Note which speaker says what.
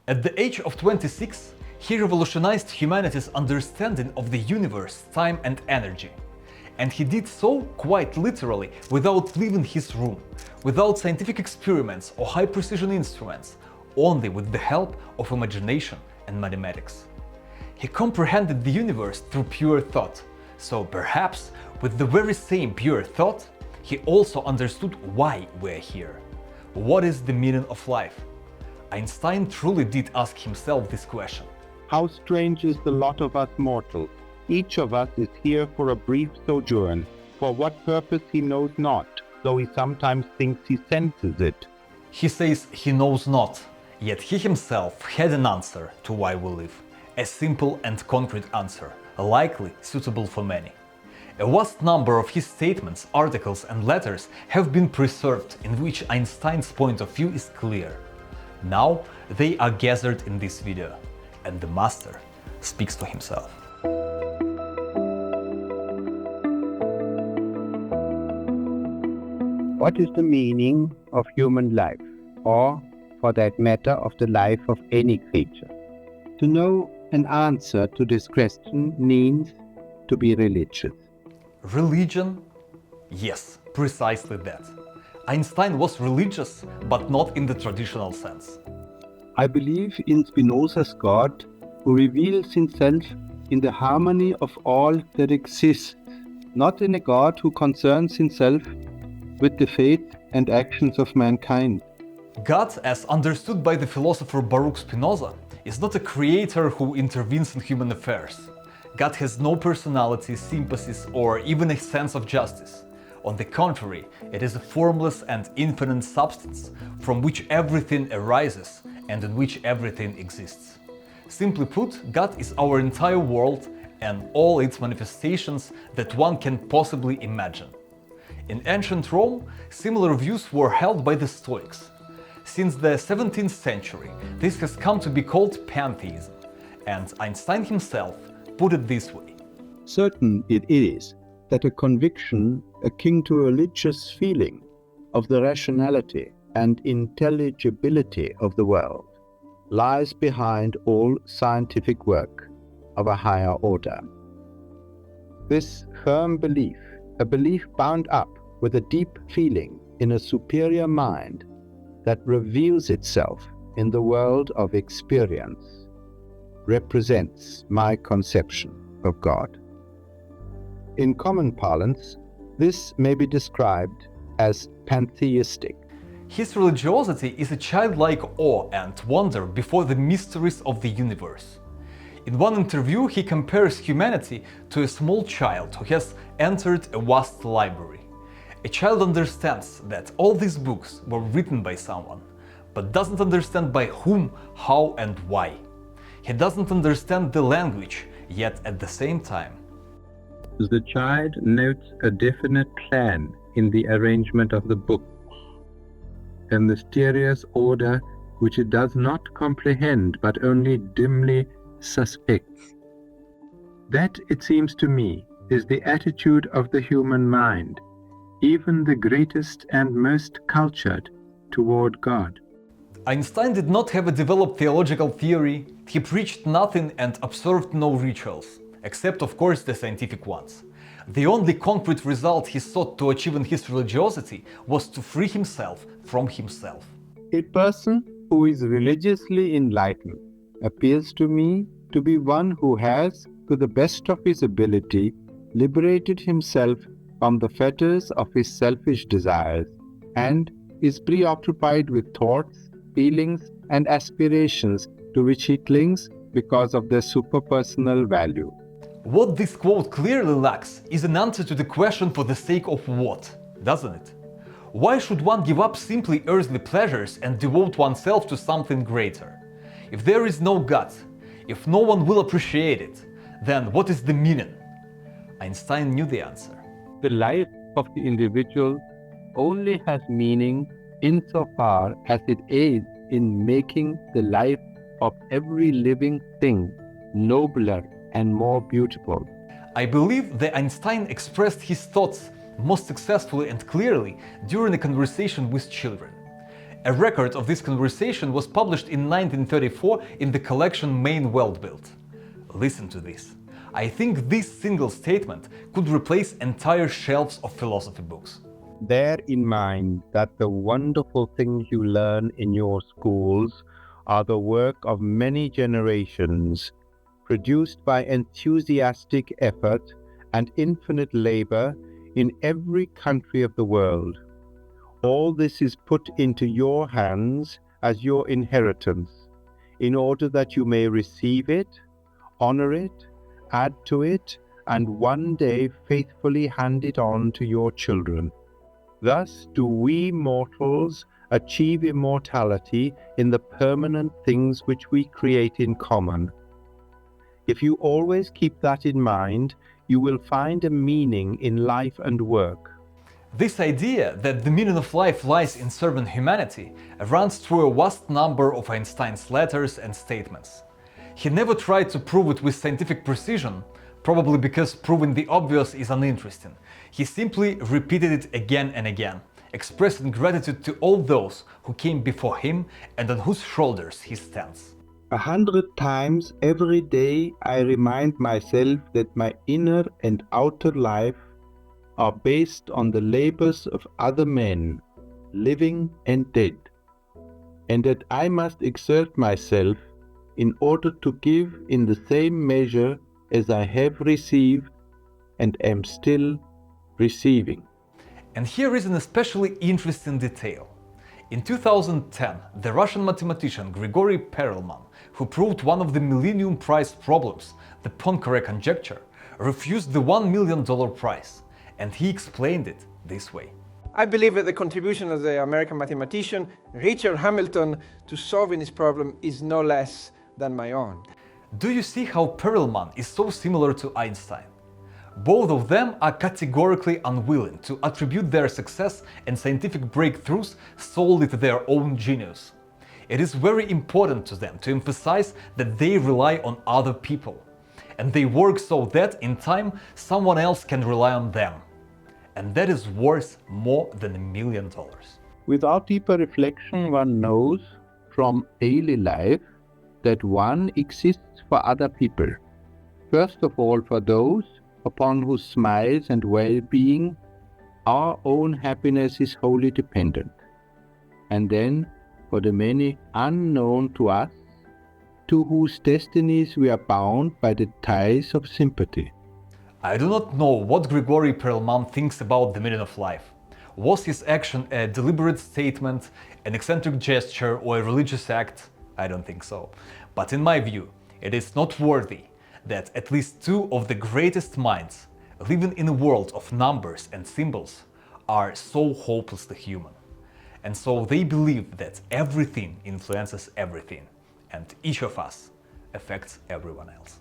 Speaker 1: At the age of 26, he revolutionized humanity's understanding of the universe, time and energy. And he did so quite literally, without leaving his room, without scientific experiments or high-precision instruments, only with the help of imagination and mathematics. He comprehended the universe through pure thought, so perhaps with the very same pure thought, he also understood why we're here. What is the meaning of life? Einstein truly did ask himself this question.
Speaker 2: How strange is the lot of us mortals! Each of us is here for a brief sojourn, for what purpose he knows not, though he sometimes thinks he senses it.
Speaker 1: He says he knows not, yet he himself had an answer to why we live. A simple and concrete answer, likely suitable for many. A vast number of his statements, articles and letters have been preserved in which Einstein's point of view is clear. Now they are gathered in this video, and the master speaks to himself.
Speaker 2: What is the meaning of human life, or, for that matter, of the life of any creature? To know an answer to this question means to be religious.
Speaker 1: Religion? Yes, precisely that. Einstein was religious, but not in the traditional sense.
Speaker 2: I believe in Spinoza's God, who reveals himself in the harmony of all that exists, not in a God who concerns himself with the fate and actions of mankind.
Speaker 1: God, as understood by the philosopher Baruch Spinoza, is not a creator who intervenes in human affairs. God has no personality, sympathies, or even a sense of justice. On the contrary, it is a formless and infinite substance from which everything arises and in which everything exists. Simply put, God is our entire world and all its manifestations that one can possibly imagine. In ancient Rome, similar views were held by the Stoics. Since the 17th century, this has come to be called pantheism, and Einstein himself put it this way.
Speaker 2: Certain it is that a conviction akin to a religious feeling of the rationality and intelligibility of the world lies behind all scientific work of a higher order. This firm belief, a belief bound up with a deep feeling in a superior mind that reveals itself in the world of experience, represents my conception of God. In common parlance, this may be described as pantheistic.
Speaker 1: His religiosity is a childlike awe and wonder before the mysteries of the universe. In one interview, he compares humanity to a small child who has entered a vast library. A child understands that all these books were written by someone, but doesn't understand by whom, how and why. He doesn't understand the language, yet at the same time.
Speaker 2: The child notes a definite plan in the arrangement of the book, a mysterious order which it does not comprehend but only dimly suspects. That, it seems to me, is the attitude of the human mind, even the greatest and most cultured, toward God.
Speaker 1: Einstein did not have a developed theological theory, he preached nothing and observed no rituals, except of course the scientific ones. The only concrete result he sought to achieve in his religiosity was to free himself from himself.
Speaker 2: A person who is religiously enlightened appears to me to be one who has, to the best of his ability, liberated himself from the fetters of his selfish desires and is preoccupied with thoughts, feelings and aspirations to which he clings because of their superpersonal value.
Speaker 1: What this quote clearly lacks is an answer to the question for the sake of what, doesn't it? Why should one give up simply earthly pleasures and devote oneself to something greater? If there is no God, if no one will appreciate it, then what is the meaning? Einstein knew the answer.
Speaker 2: The life of the individual only has meaning insofar as it aids in making the life of every living thing nobler and more beautiful.
Speaker 1: I believe that Einstein expressed his thoughts most successfully and clearly during a conversation with children. A record of this conversation was published in 1934 in the collection Main Weltbild. Listen to this. I think this single statement could replace entire shelves of philosophy books.
Speaker 2: Bear in mind that the wonderful things you learn in your schools are the work of many generations, produced by enthusiastic effort and infinite labor in every country of the world. All this is put into your hands as your inheritance, in order that you may receive it, honor it, add to it, and one day faithfully hand it on to your children. Thus do we mortals achieve immortality in the permanent things which we create in common. If you always keep that in mind, you will find a meaning in life and work.
Speaker 1: This idea that the meaning of life lies in serving humanity runs through a vast number of Einstein's letters and statements. He never tried to prove it with scientific precision, probably because proving the obvious is uninteresting. He simply repeated it again and again, expressing gratitude to all those who came before him and on whose shoulders he stands.
Speaker 2: 100 times every day I remind myself that my inner and outer life are based on the labors of other men, living and dead, and that I must exert myself in order to give in the same measure as I have received and am still receiving.
Speaker 1: And here is an especially interesting detail. In 2010, the Russian mathematician Grigori Perelman, who proved one of the Millennium Prize problems, the Poincare conjecture, refused the $1 million prize, and he explained it this way.
Speaker 3: I believe that the contribution of the American mathematician Richard Hamilton to solving this problem is no less than my own.
Speaker 1: Do you see how Perelman is so similar to Einstein? Both of them are categorically unwilling to attribute their success and scientific breakthroughs solely to their own genius. It is very important to them to emphasize that they rely on other people, and they work so that in time someone else can rely on them. And that is worth more than $1 million.
Speaker 2: Without deeper reflection, one knows from daily life that one exists for other people. First of all, for those upon whose smiles and well-being our own happiness is wholly dependent, and then for the many unknown to us, to whose destinies we are bound by the ties of sympathy.
Speaker 1: I do not know what Grigori Perelman thinks about the meaning of life. Was his action a deliberate statement, an eccentric gesture, or a religious act? I don't think so. But in my view, it is noteworthy that at least two of the greatest minds living in a world of numbers and symbols are so hopelessly human. And so they believe that everything influences everything, and each of us affects everyone else.